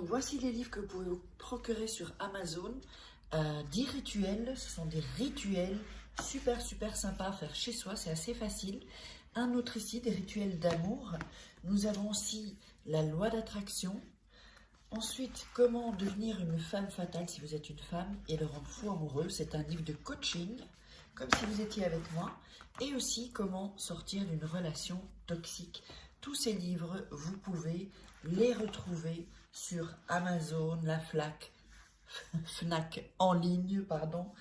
voici les livres que vous pouvez vous procurer sur Amazon. 10 rituels, ce sont des rituels super sympas à faire chez soi, c'est assez facile. Un autre ici, des rituels d'amour. Nous avons aussi la loi d'attraction. Ensuite, comment devenir une femme fatale si vous êtes une femme et le rendre fou amoureux. C'est un livre de coaching, comme si vous étiez avec moi. Et aussi, comment sortir d'une relation toxique. Tous ces livres, vous pouvez les retrouver sur Amazon, la Fnac en ligne, pardon.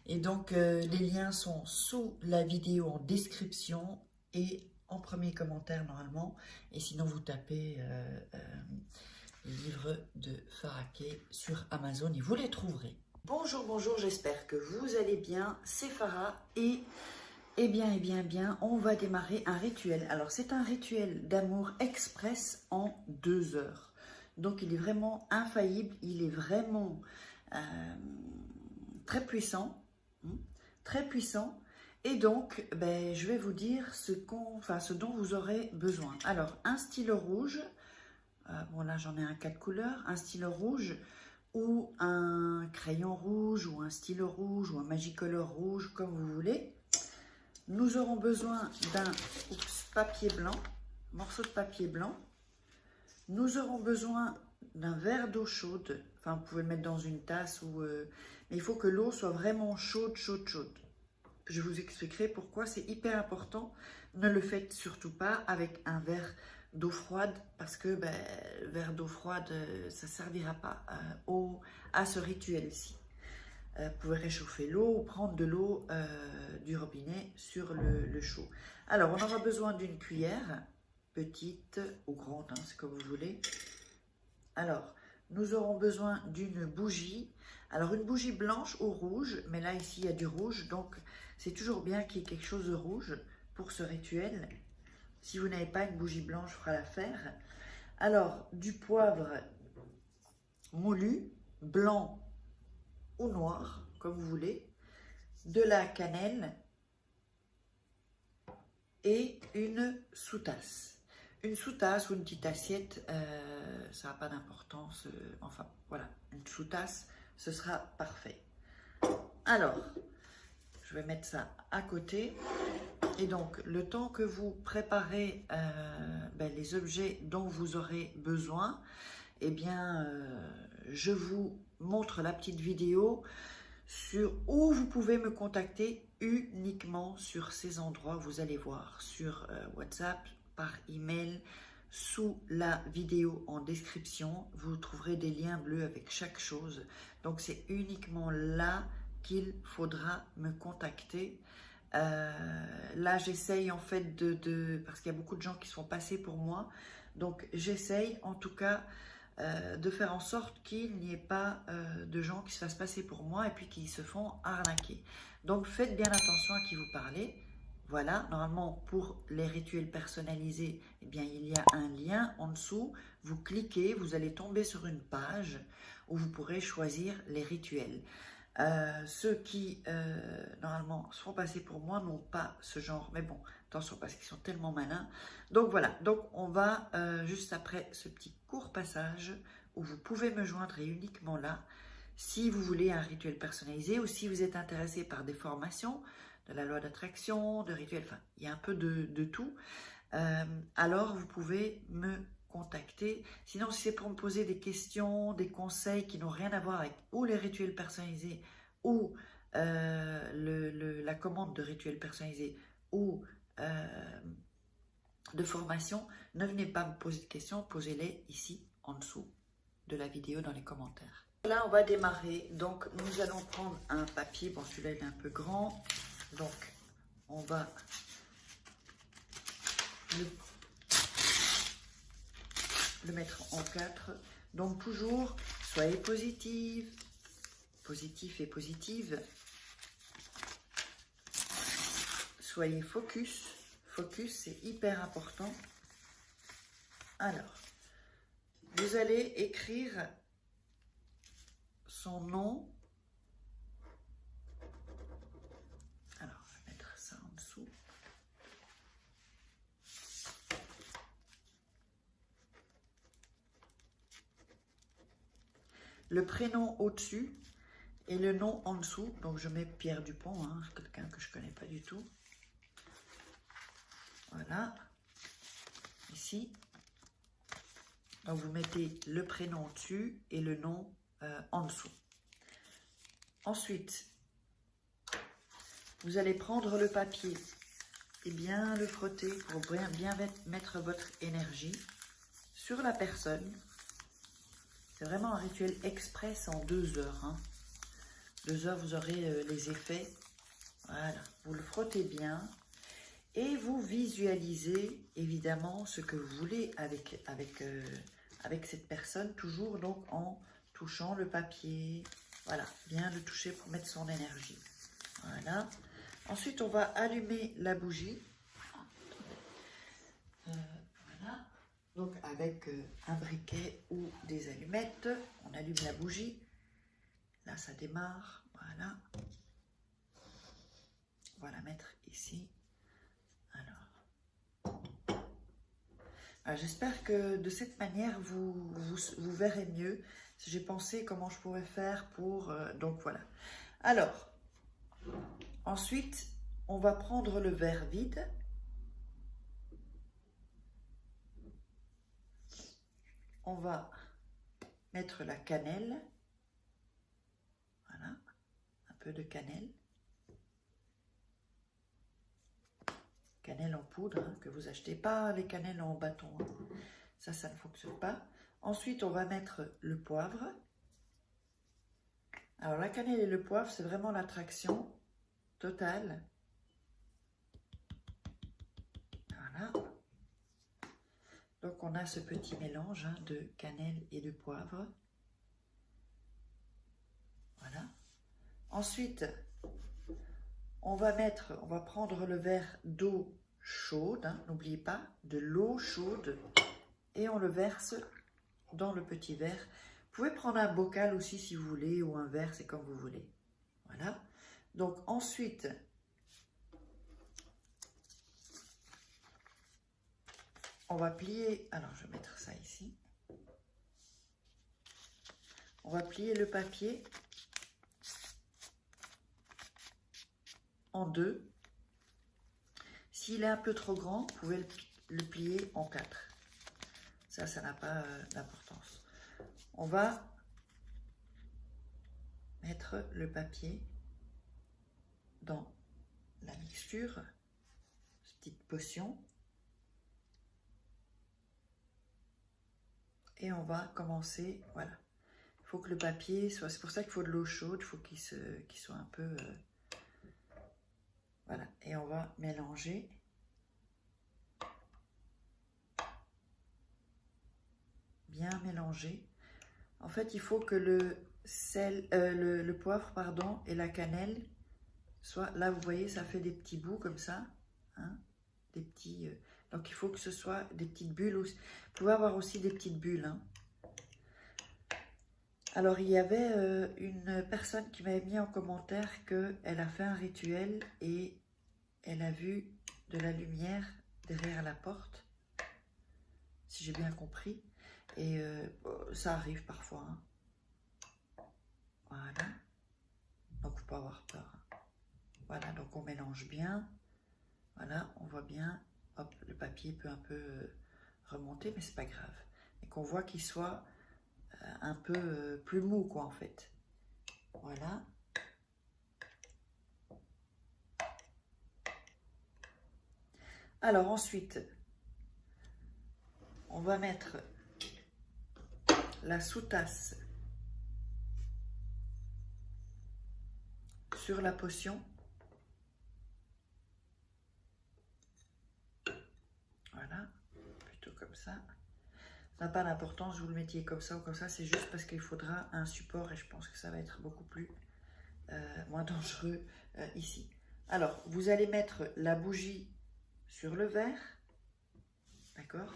Et donc, les liens sont sous la vidéo en description et en premier commentaire normalement. Et sinon, vous tapez livres de Faraké sur Amazon et vous les trouverez. Bonjour, j'espère que vous allez bien. C'est Farah et bien, on va démarrer un rituel. Alors, c'est un rituel d'amour express en 2 heures. Donc, il est vraiment infaillible, il est vraiment très puissant. Et donc, je vais vous dire ce dont vous aurez besoin. Alors, un stylo rouge. Bon, là, j'en ai un 4 couleurs. Un stylo rouge ou un crayon rouge ou un stylo rouge ou un Magicolor rouge, comme vous voulez. Nous aurons besoin d'un papier blanc, morceau de papier blanc. Nous aurons besoin d'un verre d'eau chaude. Enfin, vous pouvez le mettre dans une tasse, mais il faut que l'eau soit vraiment chaude. Je vous expliquerai pourquoi c'est hyper important. Ne le faites surtout pas avec un verre d'eau froide parce que le verre d'eau froide, ça ne servira pas à ce rituel-ci. Vous pouvez réchauffer l'eau ou prendre de l'eau du robinet sur le chaud. Alors, on aura besoin d'une cuillère, petite ou grande, hein, c'est comme vous voulez. Alors, nous aurons besoin d'une bougie. Alors, une bougie blanche ou rouge, mais là, ici, il y a du rouge. Donc, c'est toujours bien qu'il y ait quelque chose de rouge pour ce rituel. Si vous n'avez pas une bougie blanche, fera l'affaire. Alors, du poivre moulu, blanc ou noir, comme vous voulez. De la cannelle et une sous-tasse. Une sous-tasse ou une petite assiette, ça n'a pas d'importance. Enfin, voilà, une sous-tasse, ce sera parfait. Alors, je vais mettre ça à côté. Et donc, le temps que vous préparez les objets dont vous aurez besoin, je vous montre la petite vidéo où vous pouvez me contacter uniquement sur ces endroits. Vous allez voir sur WhatsApp, par email, sous la vidéo en description. Vous trouverez des liens bleus avec chaque chose. Donc, c'est uniquement là qu'il faudra me contacter. Là, j'essaye en fait parce qu'il y a beaucoup de gens qui sont passés pour moi. Donc, j'essaye en tout cas de faire en sorte qu'il n'y ait pas de gens qui se fassent passer pour moi et puis qui se font arnaquer. Donc, faites bien attention à qui vous parlez. Voilà, normalement, pour les rituels personnalisés, il y a un lien en dessous. Vous cliquez, vous allez tomber sur une page où vous pourrez choisir les rituels. Ceux qui, normalement, se font passer pour moi n'ont pas ce genre. Mais bon, attention, parce qu'ils sont tellement malins. Donc, voilà. Donc, on va, juste après ce petit court passage, où vous pouvez me joindre et uniquement là, si vous voulez un rituel personnalisé ou si vous êtes intéressé par des formations, de la loi d'attraction, de rituels, enfin, il y a un peu de tout. Alors, vous pouvez me contacter. Sinon, si c'est pour me poser des questions, des conseils qui n'ont rien à voir avec ou les rituels personnalisés ou la commande de rituels personnalisés ou de formation, ne venez pas me poser de questions, posez-les ici en dessous de la vidéo dans les commentaires. Là, on va démarrer. Donc, nous allons prendre un papier. Bon, celui-là, il est un peu grand. Donc, on va le mettre en 4. Donc toujours, soyez positif et positive. Soyez focus. Focus, c'est hyper important. Alors, vous allez écrire son nom. Alors, je vais mettre ça en dessous. le prénom au-dessus et le nom en dessous. Donc je mets Pierre Dupont, hein, quelqu'un que je ne connais pas du tout. Voilà. Ici. Donc vous mettez le prénom au-dessus et le nom en dessous. Ensuite, vous allez prendre le papier et bien le frotter pour bien mettre votre énergie sur la personne. C'est vraiment un rituel express en 2 heures. Hein. 2 heures, vous aurez les effets. Voilà, vous le frottez bien et vous visualisez évidemment ce que vous voulez avec cette personne, toujours donc en touchant le papier. Voilà, bien le toucher pour mettre son énergie. Voilà. Ensuite, on va allumer la bougie. Voilà. Donc, avec un briquet ou des allumettes, on allume la bougie. Là, ça démarre. Voilà. On va la mettre ici. Alors, j'espère que de cette manière, vous verrez mieux. J'ai pensé comment je pourrais faire pour... donc, voilà. Alors, ensuite, on va prendre le verre vide. On va mettre la cannelle. Voilà, un peu de cannelle. Cannelle en poudre, hein, que vous achetez pas les cannelles en bâton. Hein. Ça ne fonctionne pas. Ensuite, on va mettre le poivre. Alors, la cannelle et le poivre, c'est vraiment l'attraction totale. Voilà. Donc, on a ce petit mélange hein, de cannelle et de poivre. Voilà. Ensuite, on va prendre le verre d'eau chaude. Hein, n'oubliez pas, de l'eau chaude. Et on le verse dans le petit verre. Vous pouvez prendre un bocal aussi si vous voulez, ou un verre, c'est comme vous voulez. Voilà. Donc, ensuite... on va plier, alors je vais mettre ça ici. On va plier le papier en 2. S'il est un peu trop grand, vous pouvez le plier en 4. Ça n'a pas d'importance. On va mettre le papier dans la mixture, cette petite potion. Et on va commencer, voilà. Il faut que le papier soit, c'est pour ça qu'il faut de l'eau chaude, il faut qu'il soit un peu... voilà, et on va mélanger. Bien mélanger. En fait, il faut que le poivre, pardon, et la cannelle soient... Là, vous voyez, ça fait des petits bouts comme ça. Hein, des petits... donc, il faut que ce soit des petites bulles aussi. Vous pouvez avoir aussi des petites bulles. Hein. Alors, il y avait une personne qui m'avait mis en commentaire qu'elle a fait un rituel et elle a vu de la lumière derrière la porte, si j'ai bien compris. Et ça arrive parfois. Hein. Voilà. Donc, il ne faut pas avoir peur. Hein. Voilà, donc on mélange bien. Voilà, on voit bien. Hop, le papier peut un peu remonter, mais c'est pas grave. Et qu'on voit qu'il soit un peu plus mou, quoi, en fait. Voilà. Alors, ensuite, on va mettre la sous-tasse sur la potion. Voilà, plutôt comme ça. Ça n'a pas d'importance, vous le mettiez comme ça ou comme ça, c'est juste parce qu'il faudra un support et je pense que ça va être beaucoup plus moins dangereux ici. Alors, vous allez mettre la bougie sur le verre, d'accord?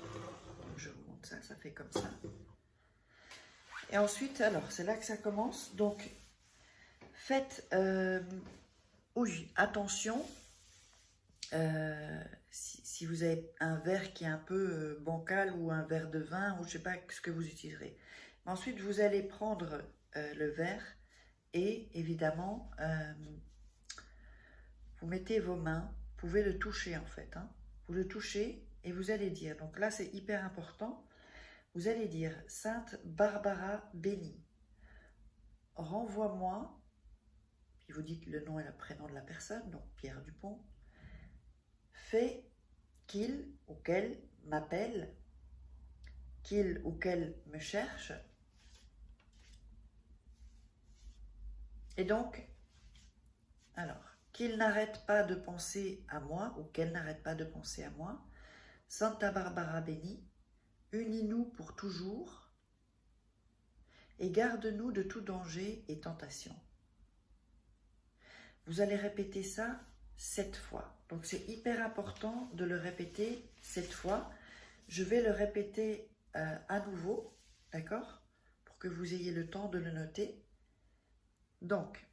Je vous montre ça, ça fait comme ça. Et ensuite, alors, c'est là que ça commence, donc faites, oui, attention, si vous avez un verre qui est un peu bancal ou un verre de vin ou je ne sais pas ce que vous utiliserez. Ensuite, vous allez prendre le verre et évidemment, vous mettez vos mains, vous pouvez le toucher en fait, hein. Vous le touchez et vous allez dire, donc là c'est hyper important, vous allez dire « Sainte Barbara bénie, renvoie-moi », puis vous dites le nom et le prénom de la personne, donc Pierre Dupont, « fais qu'il ou qu'elle m'appelle, qu'il ou qu'elle me cherche. » Et donc, alors, qu'il n'arrête pas de penser à moi, ou qu'elle n'arrête pas de penser à moi, Santa Barbara bénie, unis-nous pour toujours et garde-nous de tout danger et tentation. Vous allez répéter ça 7 fois. Donc c'est hyper important de le répéter 7 fois. Je vais le répéter à nouveau, d'accord? Pour que vous ayez le temps de le noter. Donc,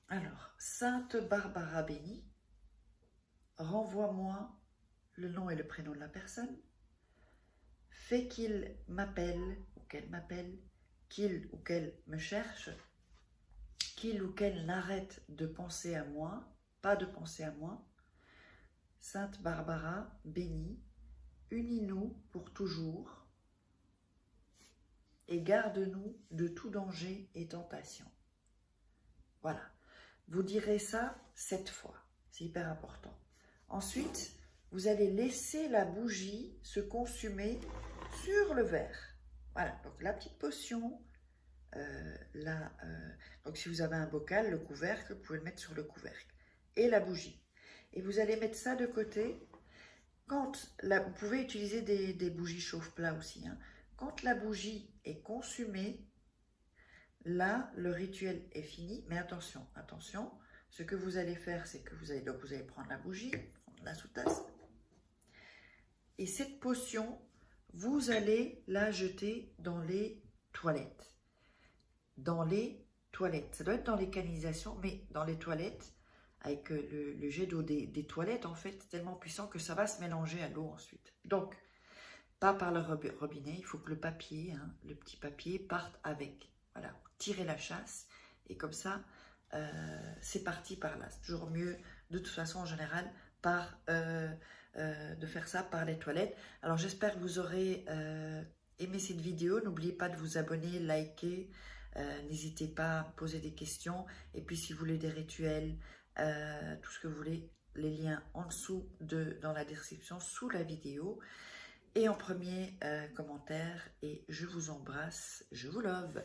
alors, Sainte Barbara bénie, renvoie-moi le nom et le prénom de la personne, fais qu'il m'appelle ou qu'elle m'appelle, qu'il ou qu'elle me cherche, qu'il ou qu'elle n'arrête de penser à moi, pas de penser à moi. Sainte Barbara bénie, unis-nous pour toujours et garde-nous de tout danger et tentation. Voilà, vous direz ça 7 fois, c'est hyper important. Ensuite, vous allez laisser la bougie se consumer sur le verre. Voilà, donc la petite potion, donc si vous avez un bocal, le couvercle, vous pouvez le mettre sur le couvercle. Et la bougie. Et vous allez mettre ça de côté. Vous pouvez utiliser des bougies chauffe-plat aussi, hein. Quand la bougie est consumée, là, le rituel est fini. Mais attention, attention, ce que vous allez faire, c'est que vous allez prendre la bougie, prendre la sous-tasse. Et cette potion, vous allez la jeter dans les toilettes. Dans les toilettes. Ça doit être dans les canalisations, mais dans les toilettes, avec le jet d'eau des toilettes, en fait, c'est tellement puissant que ça va se mélanger à l'eau ensuite. Donc, pas par le robinet, il faut que le papier, hein, le petit papier, parte avec. Voilà, tirez la chasse, et comme ça, c'est parti par là. C'est toujours mieux, de toute façon, en général, de faire ça par les toilettes. Alors, j'espère que vous aurez aimé cette vidéo. N'oubliez pas de vous abonner, liker. N'hésitez pas à poser des questions. Et puis, si vous voulez des rituels, tout ce que vous voulez, les liens en dessous dans la description, sous la vidéo. Et en premier commentaire. Et je vous embrasse, je vous love.